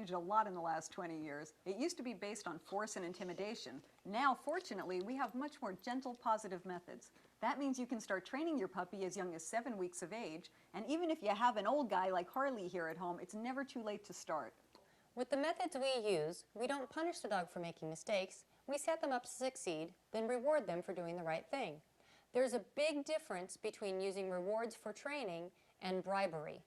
changed a lot in the last 20 years. It used to be based on force and intimidation. Now, fortunately, we have much more gentle, positive methods. That means you can start training your puppy as young as 7 weeks of age, and even if you have an old guy like Harley here at home, it's never too late to start. With the methods we use, we don't punish the dog for making mistakes. We set them up to succeed, then reward them for doing the right thing. There's a big difference between using rewards for training and bribery.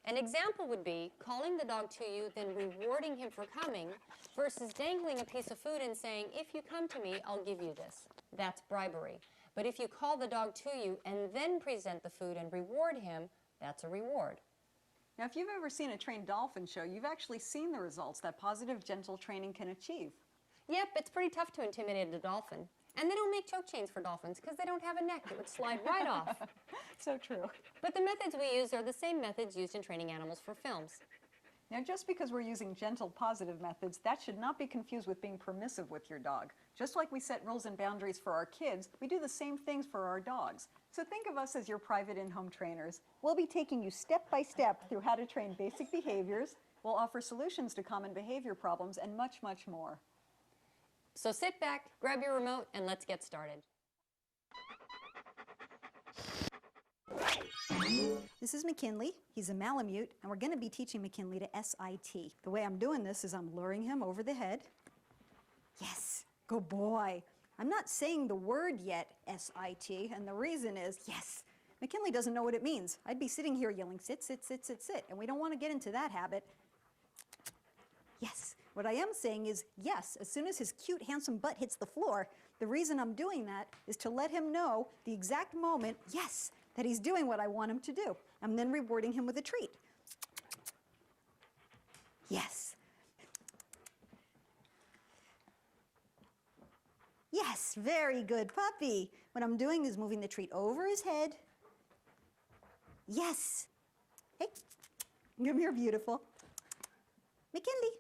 An example would be calling the dog to you, then rewarding him for coming, versus dangling a piece of food and saying, if you come to me, I'll give you this. That's bribery. But if you call the dog to you and then present the food and reward him, that's a reward. Now, if you've ever seen a trained dolphin show, you've actually seen the results that positive, gentle training can achieve. Yep, it's pretty tough to intimidate a dolphin. And they don't make choke chains for dolphins because they don't have a neck that would slide right off. So true. But the methods we use are the same methods used in training animals for films. Now, just because we're using gentle, positive methods, that should not be confused with being permissive with your dog. Just like we set rules and boundaries for our kids, we do the same things for our dogs. So think of us as your private in-home trainers. We'll be taking you step by step through how to train basic behaviors. We'll offer solutions to common behavior problems and much, much more. So sit back, grab your remote, and let's get started. This is McKinley. He's a Malamute, and we're going to be teaching McKinley to SIT. The way I'm doing this is I'm luring him over the head. Yes, good boy. I'm not saying the word yet, SIT, and the reason is, yes, McKinley doesn't know what it means. I'd be sitting here yelling, sit, sit, sit, sit, sit, and we don't want to get into that habit. Yes. What I am saying is, yes, as soon as his cute, handsome butt hits the floor, the reason I'm doing that is to let him know the exact moment, yes, that he's doing what I want him to do. I'm then rewarding him with a treat. Yes. Yes, very good puppy. What I'm doing is moving the treat over his head. Yes. Hey, come here, beautiful. McKinley.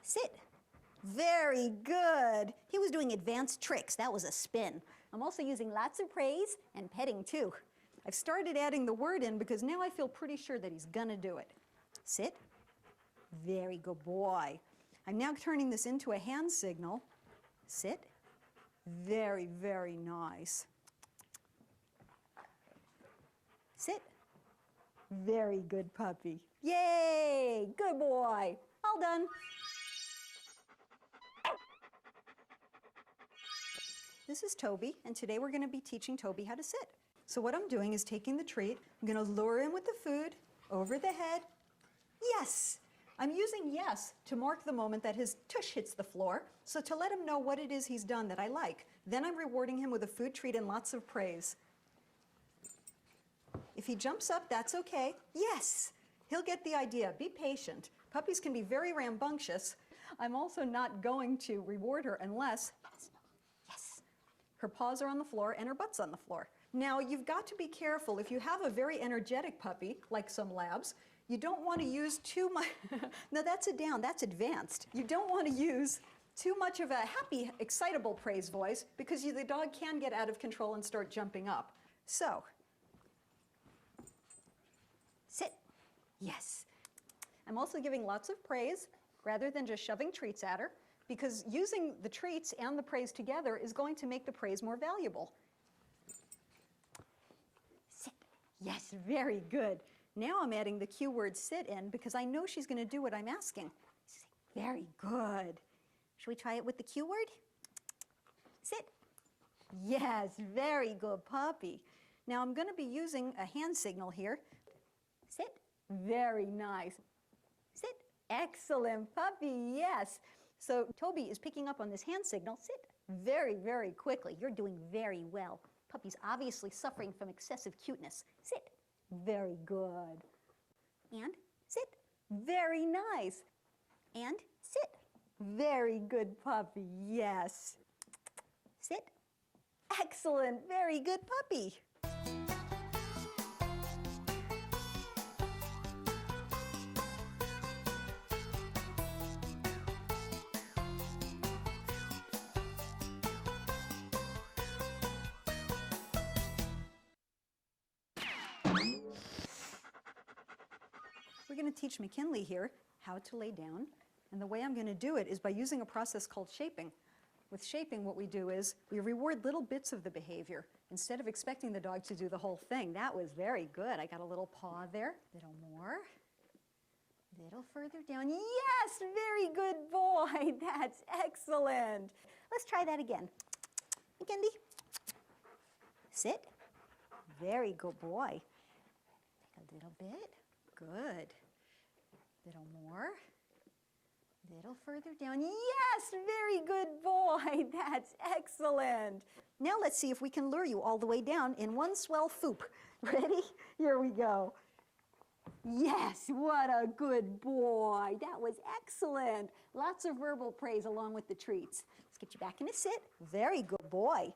Sit. Very good. He was doing advanced tricks. That was a spin. I'm also using lots of praise and petting too. I've started adding the word in because now I feel pretty sure that he's gonna do it. Sit. Very good boy. I'm now turning this into a hand signal. Sit. Very, very nice. Sit. Very good puppy. Yay! Good boy. All done. This is Toby, and today we're going to be teaching Toby how to sit. So what I'm doing is taking the treat, I'm going to lure him with the food, over the head. Yes! I'm using yes to mark the moment that his tush hits the floor, so to let him know what it is he's done that I like. Then I'm rewarding him with a food treat and lots of praise. If he jumps up, that's okay. Yes! He'll get the idea. Be patient. Puppies can be very rambunctious. I'm also not going to reward her unless her paws are on the floor and her butt's on the floor. Now, you've got to be careful. If you have a very energetic puppy, like some labs, you don't want to use too much. No, that's a down. That's advanced. You don't want to use too much of a happy, excitable praise voice because the dog can get out of control and start jumping up. So, sit. Yes. I'm also giving lots of praise rather than just shoving treats at her, because using the treats and the praise together is going to make the praise more valuable. Sit. Yes, very good. Now I'm adding the cue word sit in because I know she's going to do what I'm asking. Very good. Should we try it with the cue word? Sit. Yes, very good puppy. Now I'm going to be using a hand signal here. Sit. Very nice. Sit. Excellent puppy, yes. So Toby is picking up on this hand signal. Sit very, very quickly. You're doing very well. Puppy's obviously suffering from excessive cuteness. Sit. Very good. And sit. Very nice. And sit. Very good puppy. Yes. Sit. Excellent. Very good puppy. We're going to teach McKinley here how to lay down And the way I'm going to do it is by using a process called shaping. With shaping, what we do is we reward little bits of the behavior instead of expecting the dog to do the whole thing. That was very good. I got a little paw there. Little more. Little further down. Yes, very good boy. That's excellent. Let's try that again. Mackenzie, sit. Very good boy. Take a little bit. Good. Little more. Little further down. Yes, very good boy. That's excellent. Now let's see if we can lure you all the way down in one swell foop. Ready? Here we go. Yes, what a good boy. That was excellent. Lots of verbal praise along with the treats. Let's get you back in a sit. Very good boy.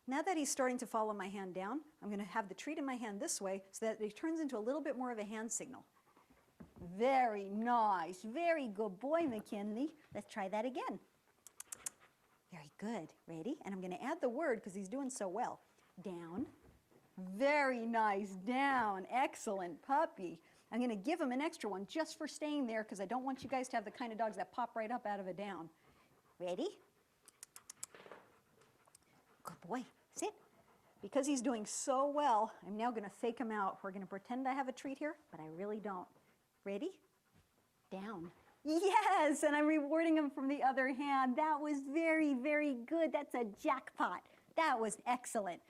Now that he's starting to follow my hand down, I'm going to have the treat in my hand this way so that it turns into a little bit more of a hand signal. Very nice. Very good boy, McKinley. Let's try that again. Very good. Ready? And I'm going to add the word because he's doing so well. Down. Very nice. Down. Excellent puppy. I'm going to give him an extra one just for staying there because I don't want you guys to have the kind of dogs that pop right up out of a down. Ready? Good boy. Sit. Because he's doing so well, I'm now going to fake him out. We're going to pretend I have a treat here, but I really don't. Ready? Down. Yes, and I'm rewarding him from the other hand. That was very, very good. That's a jackpot. That was excellent.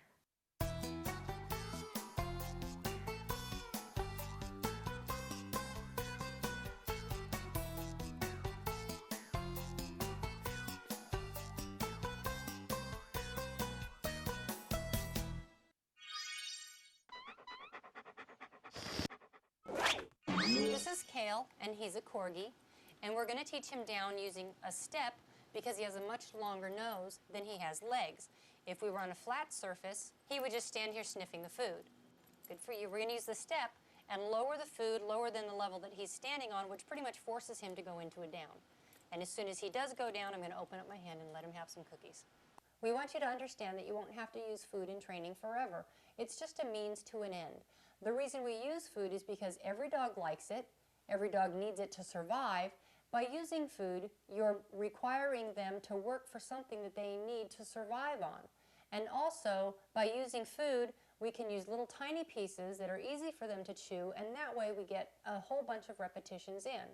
This is Kale, and he's a Corgi, and we're going to teach him down using a step because he has a much longer nose than he has legs. If we were on a flat surface, he would just stand here sniffing the food. Good for you. We're going to use the step and lower the food lower than the level that he's standing on, which pretty much forces him to go into a down. And as soon as he does go down, I'm going to open up my hand and let him have some cookies. We want you to understand that you won't have to use food in training forever. It's just a means to an end. The reason we use food is because every dog likes it, every dog needs it to survive. By using food, you're requiring them to work for something that they need to survive on. And also, by using food, we can use little tiny pieces that are easy for them to chew, and that way we get a whole bunch of repetitions in.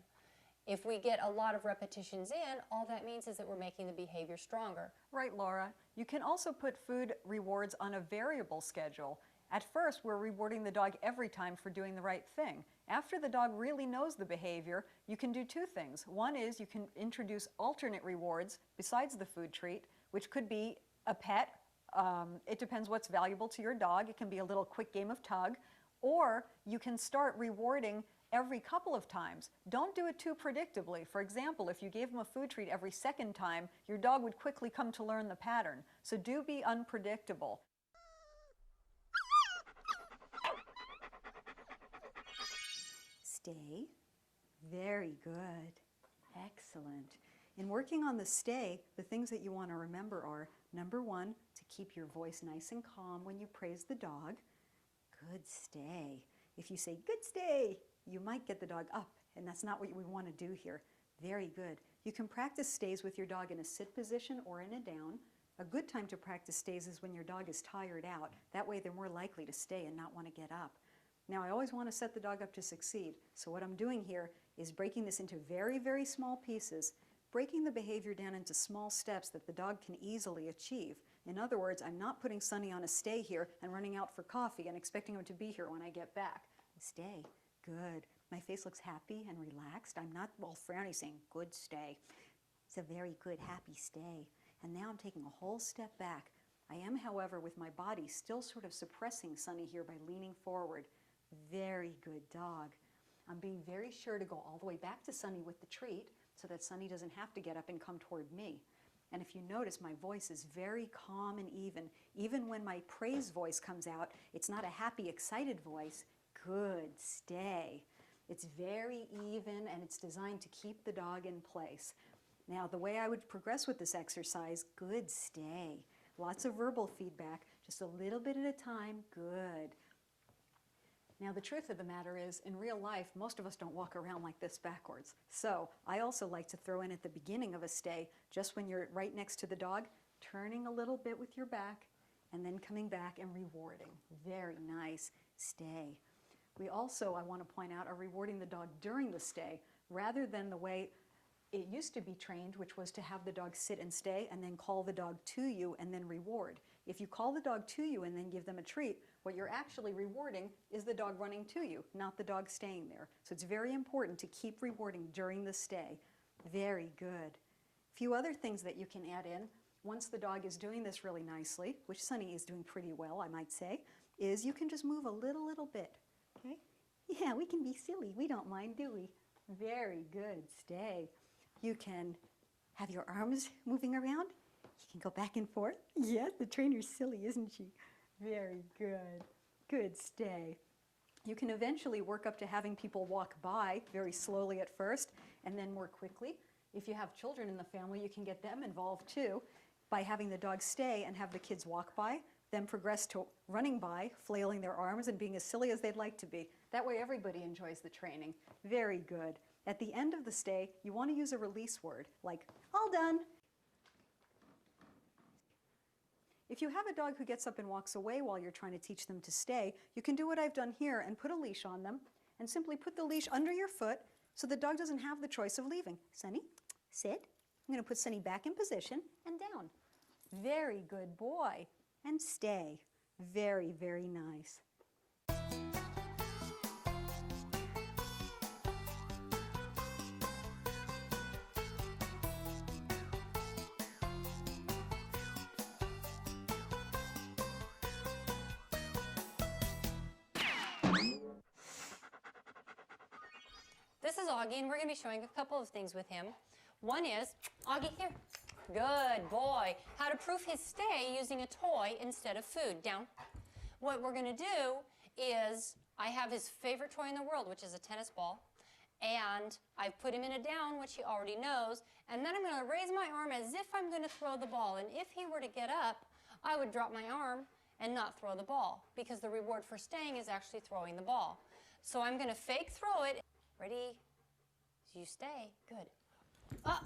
If we get a lot of repetitions in, all that means is that we're making the behavior stronger. Right, Laura. You can also put food rewards on a variable schedule. At first, we're rewarding the dog every time for doing the right thing. After the dog really knows the behavior, you can do two things. One is you can introduce alternate rewards besides the food treat, which could be a pet. It depends what's valuable to your dog. It can be a little quick game of tug. Or you can start rewarding every couple of times. Don't do it too predictably. For example, if you gave him a food treat every second time, your dog would quickly come to learn the pattern. So do be unpredictable. Stay. Very good. Excellent. In working on the stay, the things that you want to remember are, number one, to keep your voice nice and calm when you praise the dog. Good stay. If you say, good stay, you might get the dog up, and that's not what we want to do here. Very good. You can practice stays with your dog in a sit position or in a down. A good time to practice stays is when your dog is tired out. That way they're more likely to stay and not want to get up. Now, I always want to set the dog up to succeed, so what I'm doing here is breaking this into very, very small pieces, breaking the behavior down into small steps that the dog can easily achieve. In other words, I'm not putting Sonny on a stay here and running out for coffee and expecting him to be here when I get back. Stay. Good. My face looks happy and relaxed. I'm not all frowny saying, good stay. It's a very good, happy stay. And now I'm taking a whole step back. I am, however, with my body still sort of suppressing Sonny here by leaning forward. Very good dog. I'm being very sure to go all the way back to Sonny with the treat so that Sonny doesn't have to get up and come toward me. And if you notice, my voice is very calm and even. Even when my praise voice comes out, it's not a happy, excited voice. Good, stay. It's very even and it's designed to keep the dog in place. Now, the way I would progress with this exercise, good, stay. Lots of verbal feedback, just a little bit at a time, good. Now, the truth of the matter is, in real life, most of us don't walk around like this backwards. So I also like to throw in at the beginning of a stay, just when you're right next to the dog, turning a little bit with your back, and then coming back and rewarding. Very nice. Stay. We also, I want to point out, are rewarding the dog during the stay, rather than the way it used to be trained, which was to have the dog sit and stay and then call the dog to you and then reward. If you call the dog to you and then give them a treat, what you're actually rewarding is the dog running to you, not the dog staying there. So it's very important to keep rewarding during the stay. Very good. A few other things that you can add in, once the dog is doing this really nicely, which Sunny is doing pretty well, I might say, is you can just move a little bit. Okay? Yeah, we can be silly. We don't mind, do we? Very good. Stay. You can have your arms moving around. You can go back and forth. Yeah, the trainer's silly, isn't she? Very good. Good, stay. You can eventually work up to having people walk by very slowly at first and then more quickly. If you have children in the family, you can get them involved too by having the dog stay and have the kids walk by, then progress to running by, flailing their arms and being as silly as they'd like to be. That way everybody enjoys the training. Very good. At the end of the stay, you want to use a release word like, all done. If you have a dog who gets up and walks away while you're trying to teach them to stay, you can do what I've done here and put a leash on them and simply put the leash under your foot so the dog doesn't have the choice of leaving. Sunny, sit. I'm going to put Sunny back in position and down. Very good boy. And stay. Very, very nice. This is Augie, and we're going to be showing a couple of things with him. One is, Augie, here. Good boy. How to prove his stay using a toy instead of food. Down. What we're going to do is, I have his favorite toy in the world, which is a tennis ball. And I've put him in a down, which he already knows. And then I'm going to raise my arm as if I'm going to throw the ball. And if he were to get up, I would drop my arm and not throw the ball, because the reward for staying is actually throwing the ball. So I'm going to fake throw it. Ready? You stay. Good.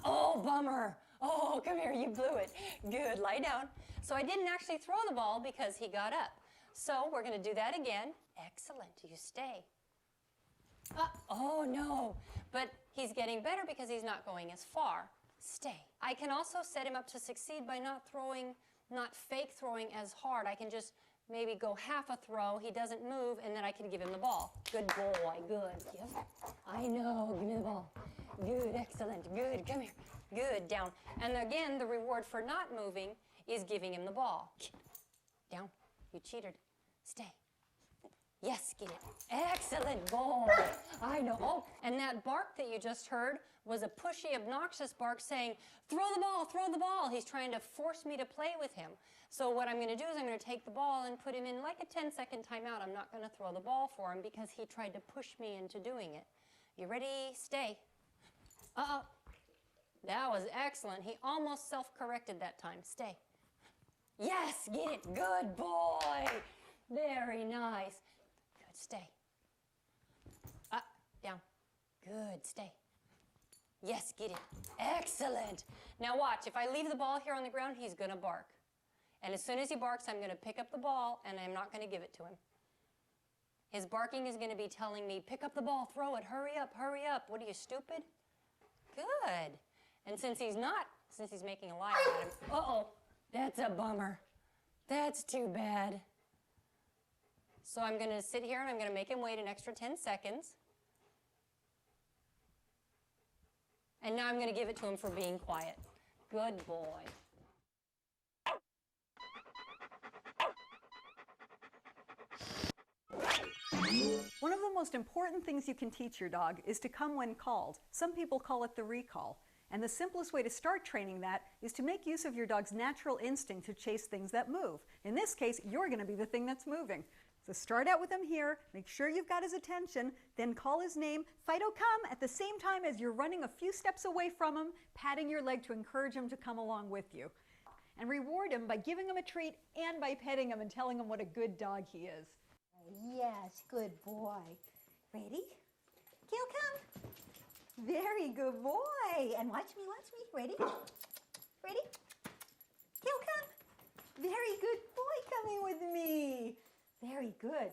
Oh, bummer. Oh, come here. You blew it. Good. Lie down. So I didn't actually throw the ball because he got up. So we're going to do that again. Excellent. You stay. Oh, no. But he's getting better because he's not going as far. Stay. I can also set him up to succeed by not fake throwing as hard. I can just maybe go half a throw, he doesn't move, and then I can give him the ball. Good boy, good. Yep. I know, give me the ball. Good, excellent, good, come here. Good, down. And again, the reward for not moving is giving him the ball. Down, you cheated. Stay. Yes, get it. Excellent boy. I know. Oh, and that bark that you just heard was a pushy, obnoxious bark saying, throw the ball, throw the ball. He's trying to force me to play with him. So what I'm going to do is I'm going to take the ball and put him in like a 10-second timeout. I'm not going to throw the ball for him because he tried to push me into doing it. You ready? Stay. Uh-oh. That was excellent. He almost self-corrected that time. Stay. Yes, get it. Good boy. Very nice. Good, stay. Up, down. Good, stay. Yes, get it. Excellent. Now watch, if I leave the ball here on the ground, he's going to bark. And as soon as he barks, I'm going to pick up the ball, and I'm not going to give it to him. His barking is going to be telling me, pick up the ball, throw it, hurry up, hurry up. What are you, stupid? Good. And since he's making a liar out of him, uh-oh, that's a bummer. That's too bad. So I'm going to sit here, and I'm going to make him wait an extra 10 seconds. And now I'm going to give it to him for being quiet. Good boy. One of the most important things you can teach your dog is to come when called. Some people call it the recall. And the simplest way to start training that is to make use of your dog's natural instinct to chase things that move. In this case, you're going to be the thing that's moving. So start out with him here, make sure you've got his attention, then call his name, Fido, come, at the same time as you're running a few steps away from him, patting your leg to encourage him to come along with you. And reward him by giving him a treat and by petting him and telling him what a good dog he is. Yes, good boy. Ready? Kale, come. Very good boy. And watch me, watch me. Ready? Ready? Kale, come. Very good boy coming with me. Very good.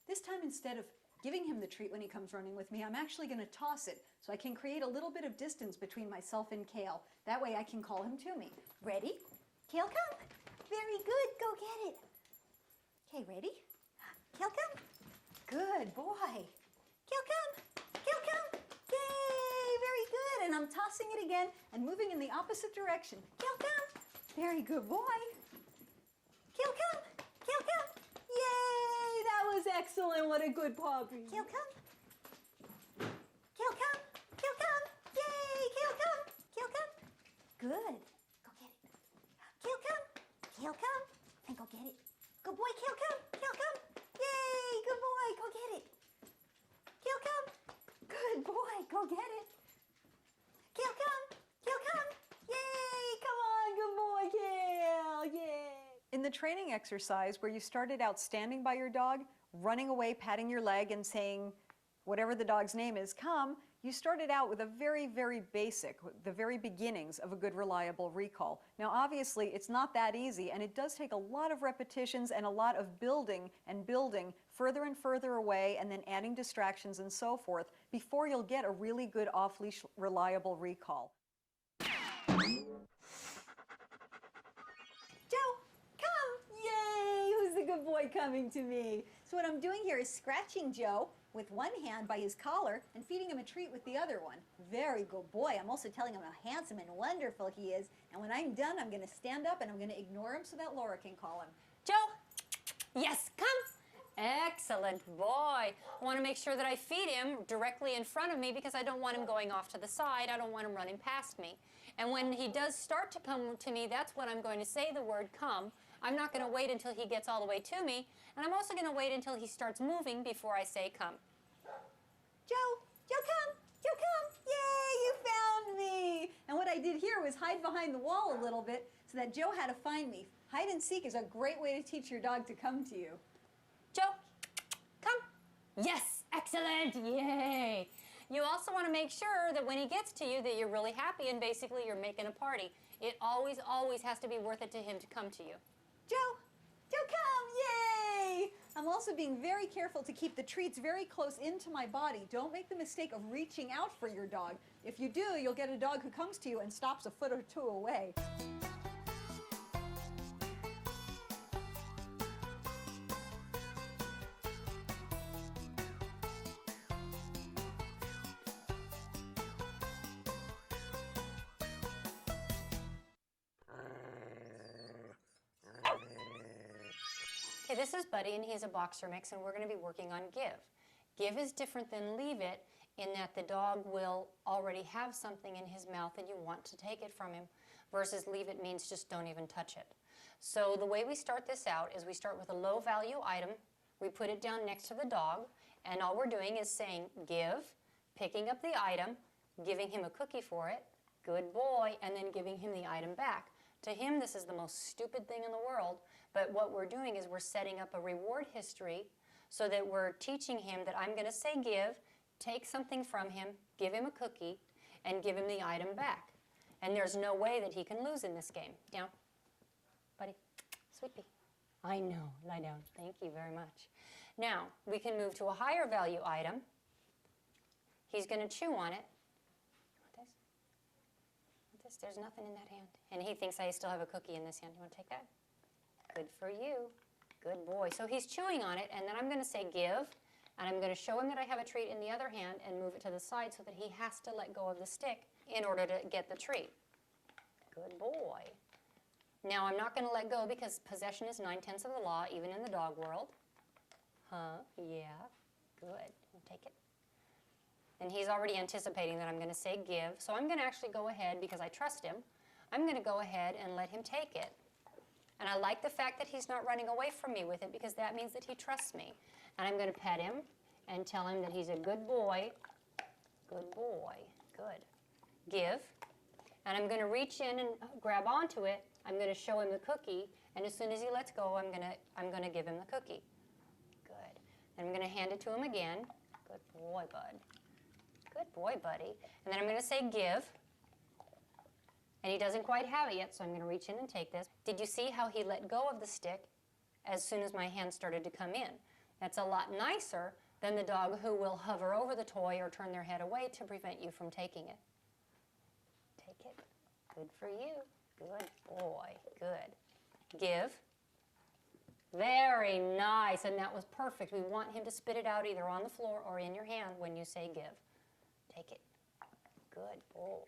This time, instead of giving him the treat when he comes running with me, I'm actually going to toss it so I can create a little bit of distance between myself and Kale. That way I can call him to me. Ready? Kale, come. Very good. Go get it. Okay, ready? Kale, come. Good boy. Kale, come. Kale, come. Yay! Very good. And I'm tossing it again and moving in the opposite direction. Kale, come. Very good boy. Kale, come. Kale, come. Yay! That was excellent. What a good puppy. Kale, come. Kale, come. Kale, come. Yay! Kale, come. Kale, come. Good. Go get it. Kale, come. Kale, come. And go get it. Good boy, Kale, come. Kale, come. Yay! Good boy. Go get it. Kale, come. Good boy. Go get it. Kale, come. Kale, come. Yay! Come on. Good boy, Kale. Yay! In the training exercise where you started out standing by your dog, running away, patting your leg, and saying whatever the dog's name is, come, you started out with a very, very basic, the very beginnings of a good, reliable recall. Now, obviously, it's not that easy, and it does take a lot of repetitions and a lot of building and building further and further away, and then adding distractions and so forth, before you'll get a really good off-leash, reliable recall. Good boy coming to me. So what I'm doing here is scratching Joe with one hand by his collar and feeding him a treat with the other one. Very good boy. I'm also telling him how handsome and wonderful he is. And when I'm done, I'm going to stand up and I'm going to ignore him so that Laura can call him. Joe, yes, come. Excellent boy. I want to make sure that I feed him directly in front of me because I don't want him going off to the side. I don't want him running past me. And when he does start to come to me, that's when I'm going to say the word come. I'm not going to wait until he gets all the way to me, and I'm also going to wait until he starts moving before I say come. Joe, come. Joe, come. Yay, you found me. And what I did here was hide behind the wall a little bit so that Joe had to find me. Hide and seek is a great way to teach your dog to come to you. Joe, come. Yes, excellent, yay. You also want to make sure that when he gets to you that you're really happy and basically you're making a party. It always, always has to be worth it to him to come to you. Joe, come, yay! I'm also being very careful to keep the treats very close into my body. Don't make the mistake of reaching out for your dog. If you do, you'll get a dog who comes to you and stops a foot or two away. Okay, this is Buddy, and he's a boxer mix, and we're going to be working on give. Give is different than leave it in that the dog will already have something in his mouth and you want to take it from him, versus leave it means just don't even touch it. So the way we start this out is we start with a low value item, we put it down next to the dog, and all we're doing is saying give, picking up the item, giving him a cookie for it, good boy, and then giving him the item back. To him, this is the most stupid thing in the world, but what we're doing is we're setting up a reward history so that we're teaching him that I'm going to say give, take something from him, give him a cookie, and give him the item back. And there's no way that he can lose in this game. Down. Buddy. Sweet pea. I know. Lie down. Thank you very much. Now, we can move to a higher value item. He's going to chew on it. There's nothing in that hand. And he thinks I still have a cookie in this hand. You want to take that? Good for you. Good boy. So he's chewing on it, and then I'm going to say give, and I'm going to show him that I have a treat in the other hand and move it to the side so that he has to let go of the stick in order to get the treat. Good boy. Now I'm not going to let go because possession is 9/10 of the law, even in the dog world. Huh? Yeah. Good. We'll take it. And he's already anticipating that I'm going to say give, so I'm going to actually go ahead, because I trust him, I'm going to go ahead and let him take it. And I like the fact that he's not running away from me with it, because that means that he trusts me. And I'm going to pet him and tell him that he's a good boy. Good boy. Good. Give. And I'm going to reach in and grab onto it. I'm going to show him the cookie, and as soon as he lets go, I'm going to give him the cookie. And I'm going to hand it to him again. Good boy, bud. Good boy, buddy. And then I'm going to say give. And he doesn't quite have it yet, so I'm going to reach in and take this. Did you see how he let go of the stick as soon as my hand started to come in? That's a lot nicer than the dog who will hover over the toy or turn their head away to prevent you from taking it. Take it. Good for you. Good boy. Good. Give. Very nice, and that was perfect. We want him to spit it out either on the floor or in your hand when you say give. Take it. Good boy.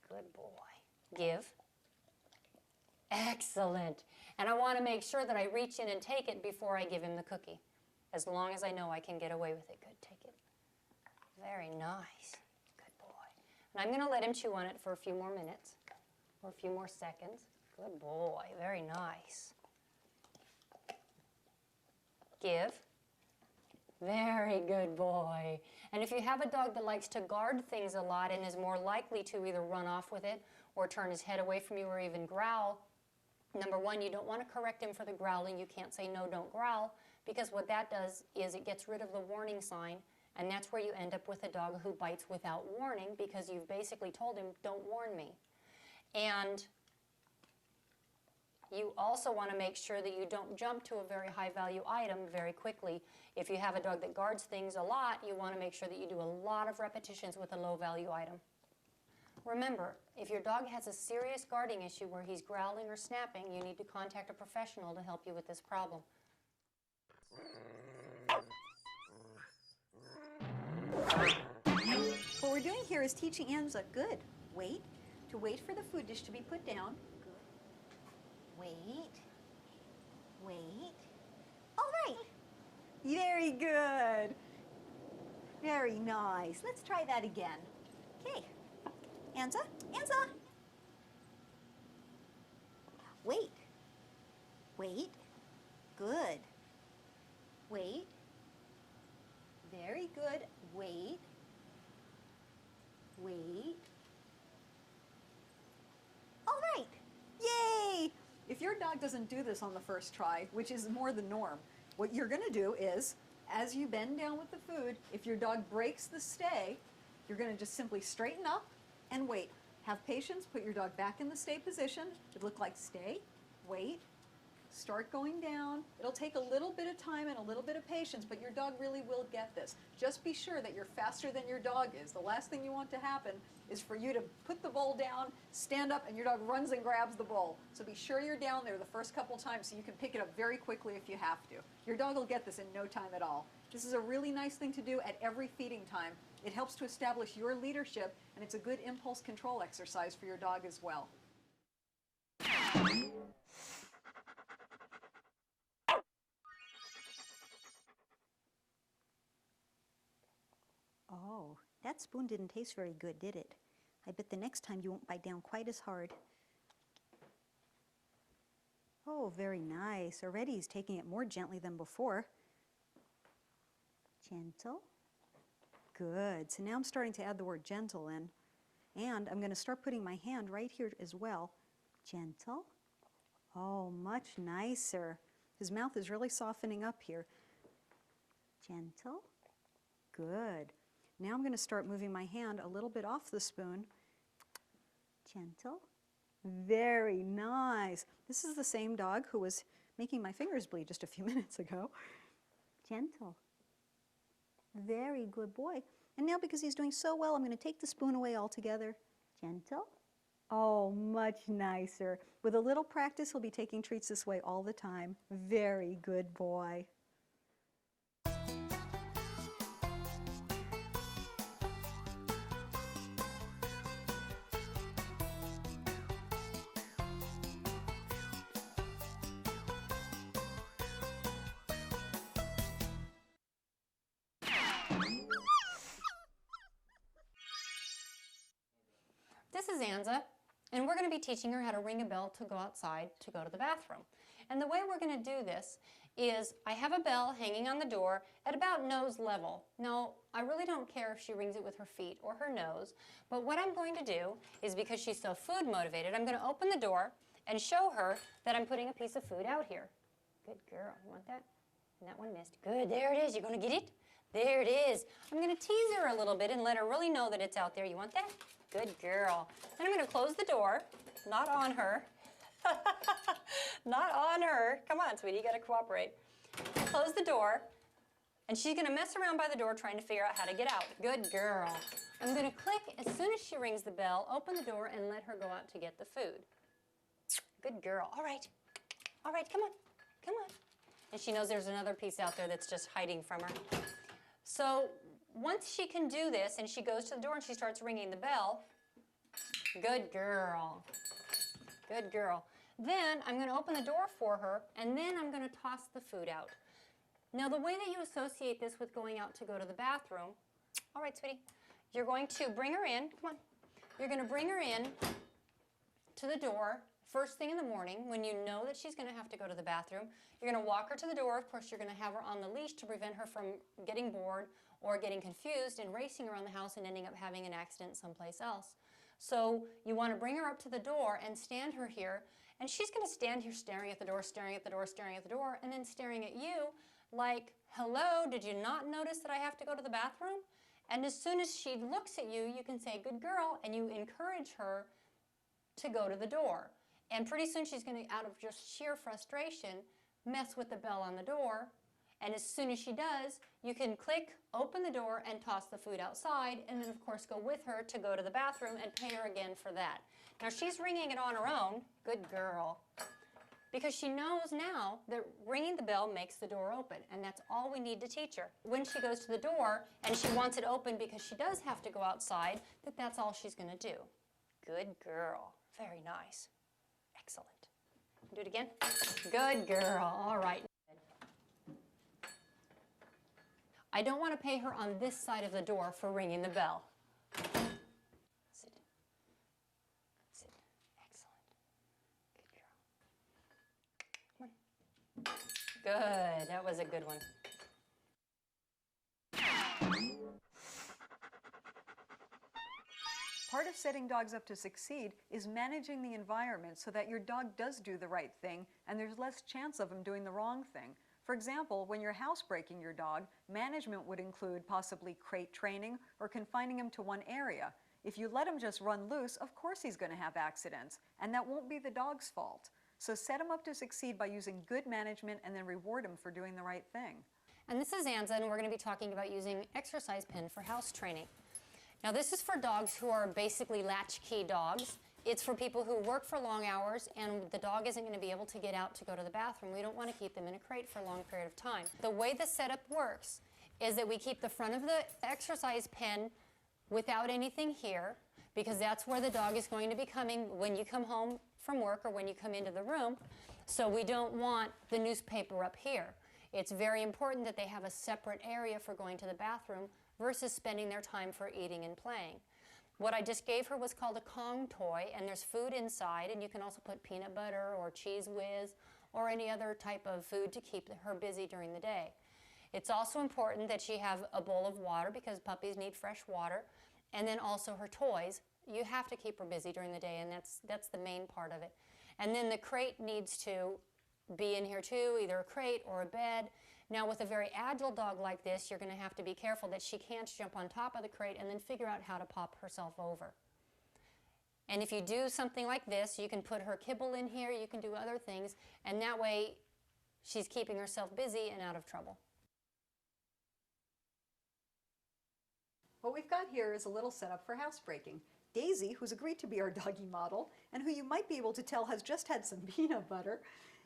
Good boy. Give. Excellent. And I want to make sure that I reach in and take it before I give him the cookie. As long as I know I can get away with it. Good, take it. Very nice. Good boy. And I'm going to let him chew on it for a few more minutes or a few more seconds. Good boy. Very nice. Give. Very good boy. And if you have a dog that likes to guard things a lot and is more likely to either run off with it or turn his head away from you or even growl, number one, you don't want to correct him for the growling. You can't say, no, don't growl, because what that does is it gets rid of the warning sign, and that's where you end up with a dog who bites without warning because you've basically told him, don't warn me. And you also want to make sure that you don't jump to a very high value item very quickly. If you have a dog that guards things a lot, you want to make sure that you do a lot of repetitions with a low value item. Remember, if your dog has a serious guarding issue where he's growling or snapping, you need to contact a professional to help you with this problem. What we're doing here is teaching Anza, good, wait, to wait for the food dish to be put down. Good. Wait. Wait. All right. Very good. Very nice. Let's try that again. Okay. Anza, Anza. Wait. Wait. Good. Wait. Very good. Wait. Wait. All right. Yay! If your dog doesn't do this on the first try, which is more the norm, what you're going to do is, as you bend down with the food, if your dog breaks the stay, you're going to just simply straighten up and wait. Have patience, put your dog back in the stay position. It look like stay, wait, start going down. It'll take a little bit of time and a little bit of patience, but your dog really will get this. Just be sure that you're faster than your dog is. The last thing you want to happen is for you to put the bowl down, stand up, and your dog runs and grabs the bowl. So be sure you're down there the first couple times so you can pick it up very quickly if you have to. Your dog will get this in no time at all. This is a really nice thing to do at every feeding time. It helps to establish your leadership, and it's a good impulse control exercise for your dog as well. Oh, that spoon didn't taste very good, did it? I bet the next time you won't bite down quite as hard. Oh, very nice. Already he's taking it more gently than before. Gentle. Good. So now I'm starting to add the word gentle in. And I'm going to start putting my hand right here as well. Gentle. Oh, much nicer. His mouth is really softening up here. Gentle. Good. Now I'm going to start moving my hand a little bit off the spoon. Gentle. Very nice. This is the same dog who was making my fingers bleed just a few minutes ago. Gentle. Very good boy. And now because he's doing so well, I'm going to take the spoon away altogether. Gentle. Oh, much nicer. With a little practice, he'll be taking treats this way all the time. Very good boy. This is Anza, and we're going to be teaching her how to ring a bell to go outside to go to the bathroom. And the way we're going to do this is I have a bell hanging on the door at about nose level. Now, I really don't care if she rings it with her feet or her nose, but what I'm going to do is, because she's so food motivated, I'm going to open the door and show her that I'm putting a piece of food out here. Good girl. You want that? And that one missed. Good, there it is. You're going to get it? There it is. I'm going to tease her a little bit and let her really know that it's out there. You want that? Good girl. Then I'm going to close the door, not on her. Not on her. Come on, sweetie, you got to cooperate. Close the door, and she's going to mess around by the door trying to figure out how to get out. Good girl. I'm going to click as soon as she rings the bell, open the door, and let her go out to get the food. Good girl. All right. All right, come on. Come on. And she knows there's another piece out there that's just hiding from her. So once she can do this and she goes to the door and she starts ringing the bell, good girl. Good girl. Then I'm going to open the door for her, and then I'm going to toss the food out. Now the way that you associate this with going out to go to the bathroom, all right, sweetie, you're going to bring her in. Come on. You're going to bring her in to the door first thing in the morning when you know that she's going to have to go to the bathroom. You're going to walk her to the door. Of course, you're going to have her on the leash to prevent her from getting bored or getting confused and racing around the house and ending up having an accident someplace else. So you want to bring her up to the door and stand her here, and she's going to stand here staring at the door, staring at the door, staring at the door, and then staring at you like, hello, did you not notice that I have to go to the bathroom? And as soon as she looks at you, you can say, good girl, and you encourage her to go to the door. And pretty soon she's going to, out of just sheer frustration, mess with the bell on the door. And as soon as she does, you can click, open the door, and toss the food outside, and then of course go with her to go to the bathroom and pay her again for that. Now she's ringing it on her own, good girl, because she knows now that ringing the bell makes the door open, and that's all we need to teach her. When she goes to the door and she wants it open because she does have to go outside, that's all she's going to do. Good girl. Very nice. Excellent. Do it again. Good girl. All right. I don't want to pay her on this side of the door for ringing the bell. Sit. Sit. Excellent. Good girl. Come on. Good. That was a good one. Part of setting dogs up to succeed is managing the environment so that your dog does do the right thing and there's less chance of him doing the wrong thing. For example, when you're housebreaking your dog, management would include possibly crate training or confining him to one area. If you let him just run loose, of course he's going to have accidents, and that won't be the dog's fault. So set him up to succeed by using good management and then reward him for doing the right thing. And this is Anza, and we're going to be talking about using exercise pen for house training. Now this is for dogs who are basically latchkey dogs. It's for people who work for long hours and the dog isn't going to be able to get out to go to the bathroom. We don't want to keep them in a crate for a long period of time. The way the setup works is that we keep the front of the exercise pen without anything here, because that's where the dog is going to be coming when you come home from work or when you come into the room. So we don't want the newspaper up here. It's very important that they have a separate area for going to the bathroom versus spending their time for eating and playing. What I just gave her was called a Kong toy, and there's food inside, and you can also put peanut butter or Cheese Whiz or any other type of food to keep her busy during the day. It's also important that she have a bowl of water because puppies need fresh water, and then also her toys. You have to keep her busy during the day, and that's the main part of it. And then the crate needs to be in here too, either a crate or a bed. Now with a very agile dog like this, you're going to have to be careful that she can't jump on top of the crate and then figure out how to pop herself over. And if you do something like this, you can put her kibble in here, you can do other things, and that way she's keeping herself busy and out of trouble. What we've got here is a little setup for housebreaking. Daisy, who's agreed to be our doggy model, and who you might be able to tell has just had some peanut butter,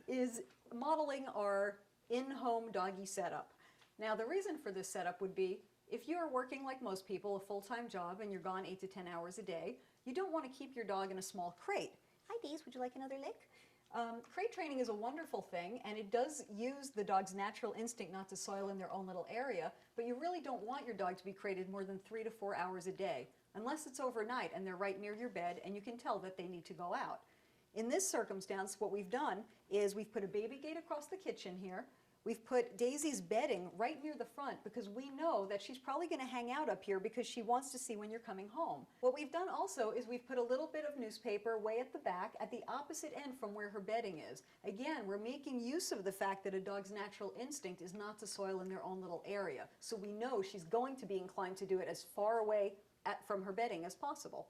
is modeling our in-home doggy setup. Now the reason for this setup would be, if you are working like most people, a full-time job, and you're gone 8 to 10 hours a day, you don't want to keep your dog in a small crate. Hi Daisy, would you like another lick? Crate training is a wonderful thing, and it does use the dog's natural instinct not to soil in their own little area, but you really don't want your dog to be crated more than 3 to 4 hours a day, unless it's overnight and they're right near your bed and you can tell that they need to go out. In this circumstance, what we've done is we've put a baby gate across the kitchen here. We've put Daisy's bedding right near the front because we know that she's probably going to hang out up here because she wants to see when you're coming home. What we've done also is we've put a little bit of newspaper way at the back at the opposite end from where her bedding is. Again, we're making use of the fact that a dog's natural instinct is not to soil in their own little area. So we know she's going to be inclined to do it as far away from her bedding as possible.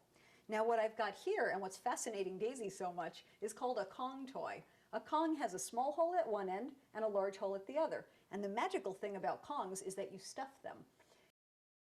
Now what I've got here, and what's fascinating Daisy so much, is called a Kong toy. A Kong has a small hole at one end and a large hole at the other. And the magical thing about Kongs is that you stuff them.